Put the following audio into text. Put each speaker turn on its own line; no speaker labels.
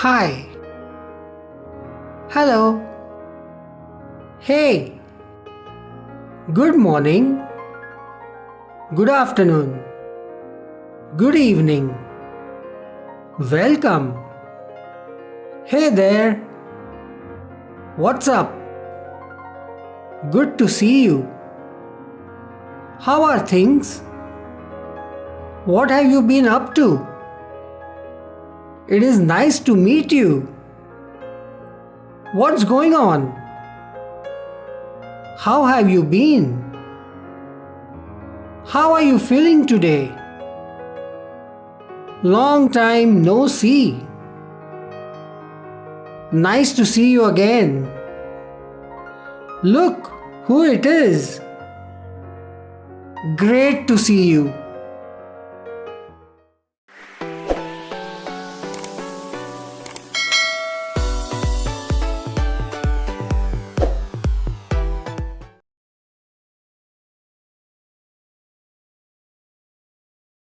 Hi. Hello. Hey. Good morning. Good afternoon. Good evening. Welcome. Hey there. What's up? Good to see you. How are things? What have you been up to? It is nice to meet you. What's going on? How have you been? How are you feeling today? Long time no see. Nice to see you again. Look who it is. Great to see you.